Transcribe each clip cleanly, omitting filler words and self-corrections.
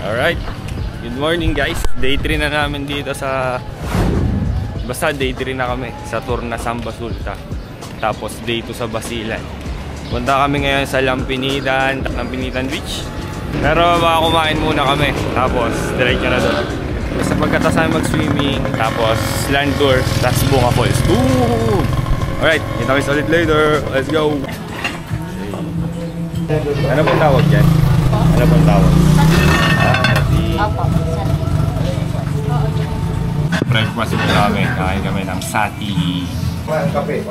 Alright, good morning guys. Day 3 na namin dito sa... Basta day 3 na kami sa tour na Samba Sulta. Tapos day 2 sa Basilan. Punta kami ngayon sa Lampinitan Beach. Pero baka kumain muna kami. Tapos diretso na doon. Basta pagkatapos namin mag-swimming. Tapos land tour. Tapos Bunga Falls. Boom! Alright, kita kami ulit later. Let's go! Ano pong tawag dyan? Ano pong tawag? Breakfast po kami. Kain kami ng sati. Kape.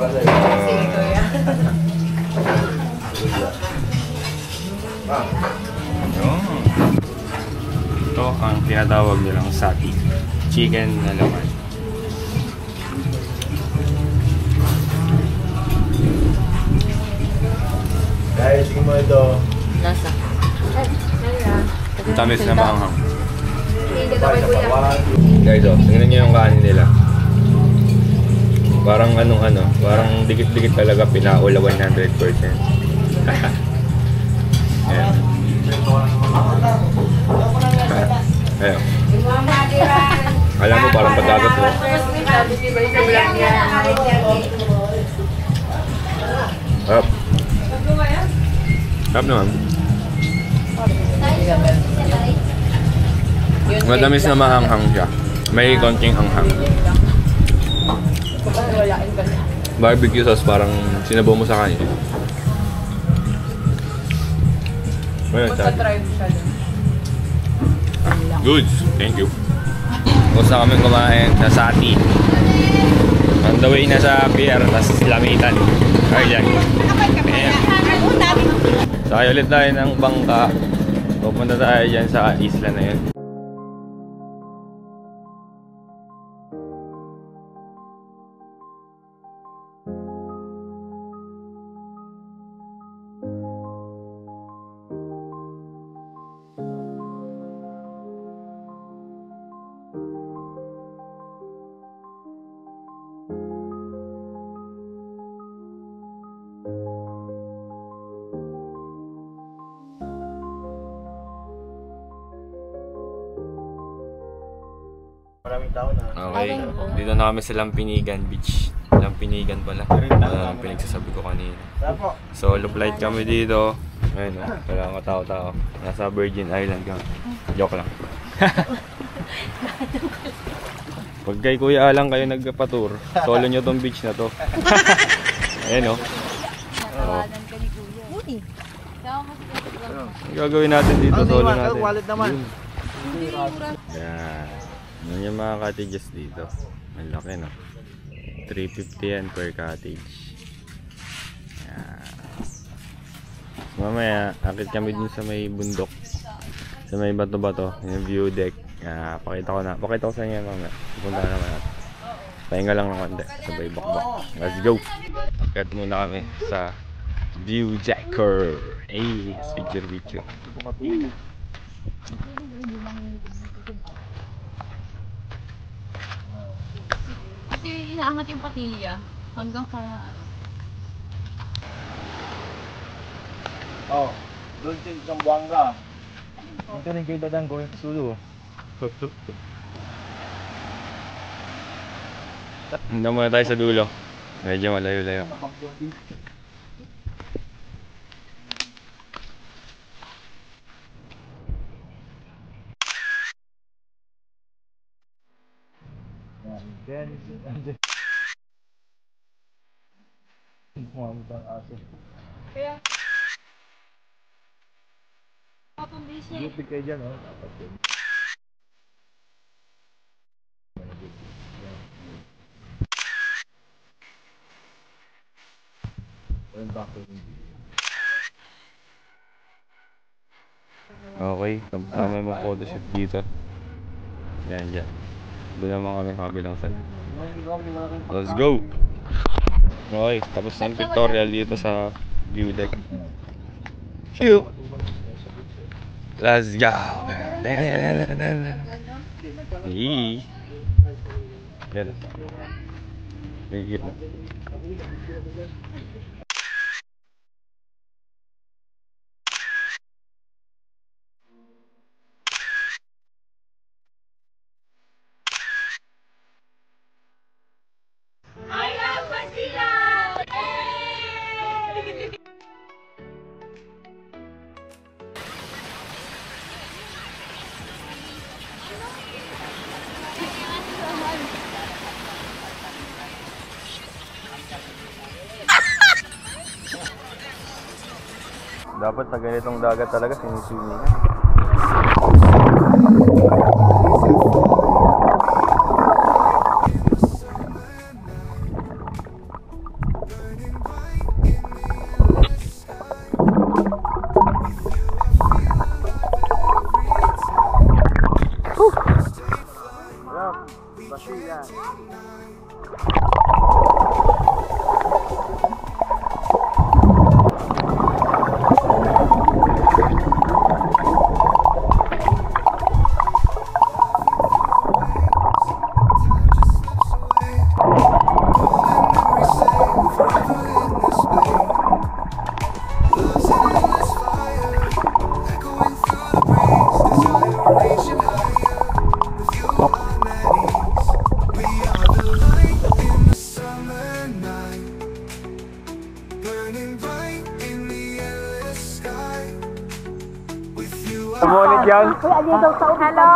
Ito ang tinatawag nilang sati. Chicken na laman. Guys, tingin mo ito. Nasa. Tamis na maanghang. Guys, tingnan nyo yung kanin nila. Parang parang dikit-dikit talaga, pinaula 100%. Ayan. Ayan. Alam mo, parang pagkagat mo. Up. Up naman. Matamis na maanghang siya. May konting anghang. Barbecue sauce, parang sinabaw mo sa kanin. Good, thank you. Tapos na kami kumain sa Sati. On the way na sa pier, tapos Lamitan. Ayan. Ayan. Sakay ulit tayo ng bangka. Pupunta tayo dyan sa isla na yun. Maraming tao na. Okay, dito na kami sa Lampinigan Beach. Lampinigan pala. Ang pinagsasabi ko kanina. Solo flight kami dito. Ayun o, kailangan ko tao-tao. Nasa Virgin Island kami. Joke lang. Pag kay Kuya Alang kayo nagpa-tour, solo nyo tong beach na to. Ayun o. Ang gagawin natin dito, solo natin. Wallet naman. Yan. Yan yung mga cottages dito. Ang laki, no? 350 yan per cottage. Yan. Mamaya, akit kami dun sa may bundok. Sa may bato-bato. Yung view deck. Pakita ko sa inyo mamaya. Punta naman natin. Pahinga lang ng konti. Sabay bakbak. Let's go! Akit muna kami sa view decker. Hey, picture. Kasi hinaangat yung patilya hanggang sa... Oh, doon din sa Buanga. Dito rin kayo dadang going to Sulu. Hindi muna tayo sa dulo. Medyo malayo-layo. Then, aso. Kaya... Kapambisi. Lupig kayo dyan, oh. Dapat yun. Okay, tama yung photo shoot dito. Yan, dyan. Doon naman kami kabilang side. Let's go! Okay, tapos ng pictorial dito sa view deck. Phew! Let's go! Hey! Yan. Thank you. Dapat sa ganitong dagat talaga siniswimming. Bonnet yan. Hello!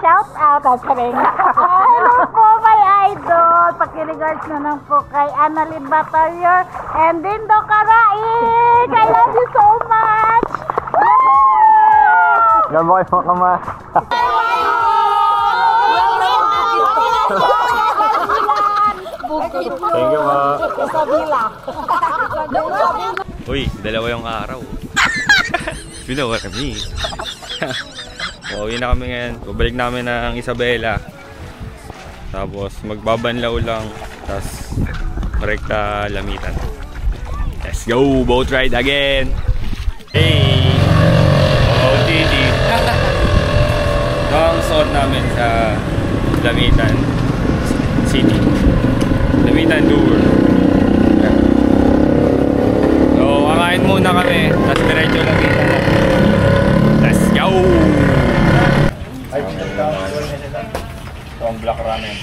Shout out at ring. Hello po, my idol! Pakiregards na lang po kay Annalyn Batarior and Dindo Karaik! I love you so much! Yan mo kayo mga kama. Thank you, ma. Uy, dalawa yung araw. Pinawa kami. Uwi na kami ngayon. Pabalik namin ng Isabela. Tapos magbabanlaw lang. Tapos rekta Lamitan. Let's go! Boat ride again! Hey! OTD. Ito ang suot namin sa Lamitan City. Lamitan Tour. So, kakain muna kami. Tapos diretso Lamitan. Let's go! Ito ang black ramen.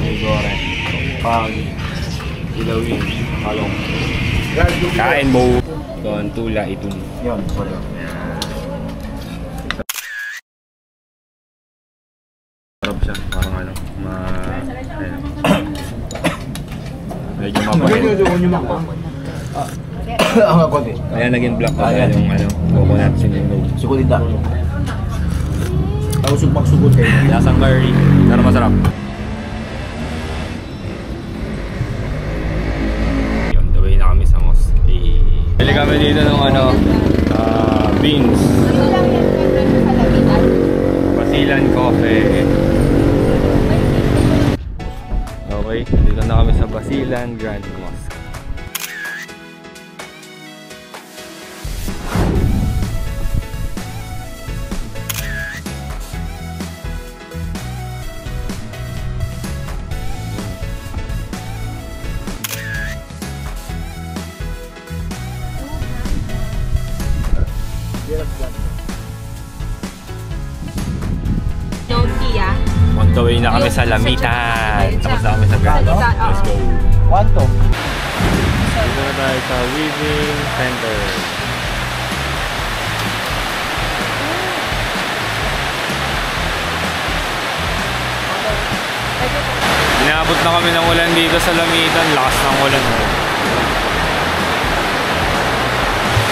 May goreng. Pag ilawin. Halong. Kain mo. Ito ang tula itong. Yun, sorry. Sarap siya. Parang ano. Medyo mapahit. Ang ako din. Kaya naging black pa yung ano. Coconut sinunog. Sugod ita. Tapos magsugod kayo. Lasang curry. Pero masarap. On the way na kami sa mosque. Bili kami dito ng ano. Beans. Basilan Coffee. Okay, dito na kami sa Basilan Grand Mosque. On the way na kami sa Lamitan. Tapos na kami sa Grand. Let's go. One to. Dito na tayo sa Weaving Center. Inaabot na kami ng ulan dito sa Lamitan. Lakas ng ulan.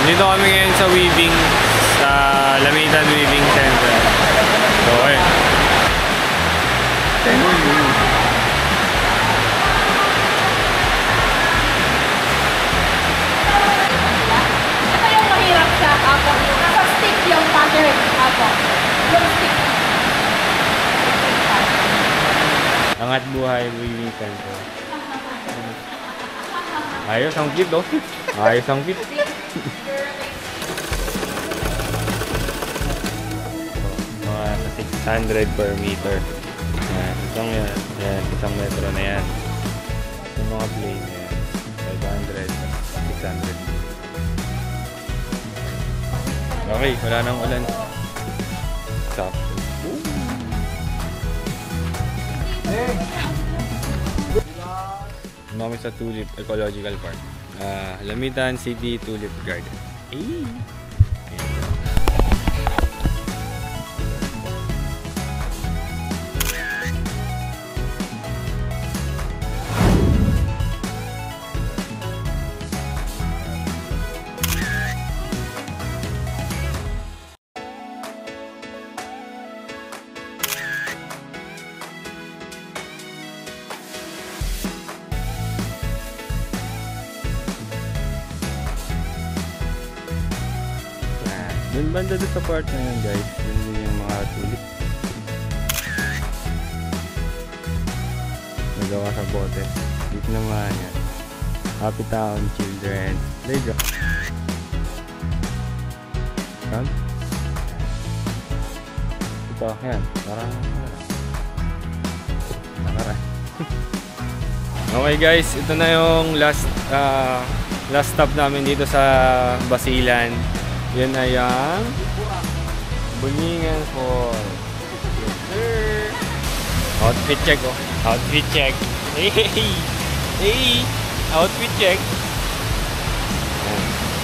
Dito kami ngayon sa Weaving, sa Lamitan Weaving Center. So, ayun. Ito yung mahirap siya. Apo. Nasa stick yung pattern. Apo. Yung stick. Angat buhay Weaving Center. Ayos ang cute, oh. Ayos ang cute. Mga 600 per meter. Yan, itong yan. Yan, isang metro na yan. Yung mga plane yan. 500, 600. Okay, wala nang ulan. Stop. Kami sa Tulip Ecological Park. Lamitan City Tulip Garden. Hey! Dun banda doon sa part na yun guys. Dun din yung mga tulip. Nagawa sa bote. Dito naman yan. Happy Town Children Playground. Yan. Ito, yan. Parang nakara. Okay guys, ito na yung last stop namin dito sa Basilan. Yan ay ang Bulingan Falls. Yes sir. Outfit check oh. Outfit check. Hey! Hey! Outfit check.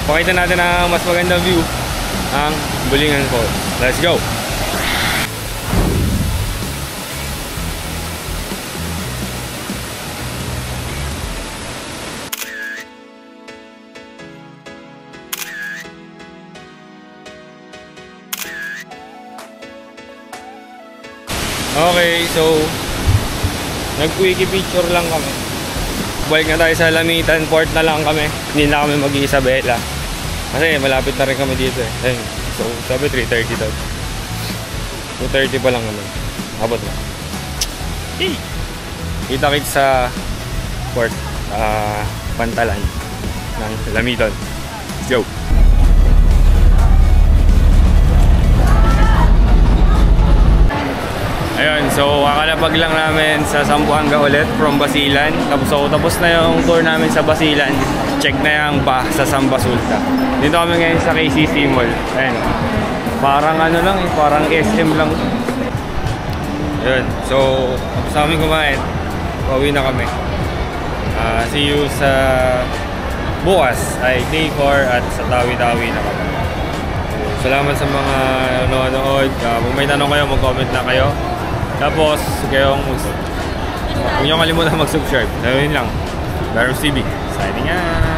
Pakita natin ang mas magandang view. Ang Bulingan Falls. Let's go! Okay, so nag-quickie picture lang kami. Balik na tayo sa Lamitan, port na lang kami. Hindi na kami mag-Isabela. Kasi malapit na rin kami dito eh. Ayun. So, sabi 3:30 daw. 2:30 pa lang naman. Abot na. Hey! Kita-kits sa port, Pantalan ng Lamitan. Let's go! Ayun, so kakalapag lang namin sa Zamboanga ulit from Basilan. Tapos na yung tour namin sa Basilan. Check na yung sa Samba Sulta. Dito kami ngayon sa KCC Mall. Ayun. Parang ano lang eh, parang SM lang. Ayun, so tapos namin kumain. Pauwi na kami. See you sa bukas ay day 4 at sa Tawi-Tawi na kami. Salamat sa mga nanonood. Kung may tanong kayo, mag-comment na kayo. Tapos, kayong huwag nyo kalimutan mag-subscribe. Ayun lang. Daryl CB. Signing out.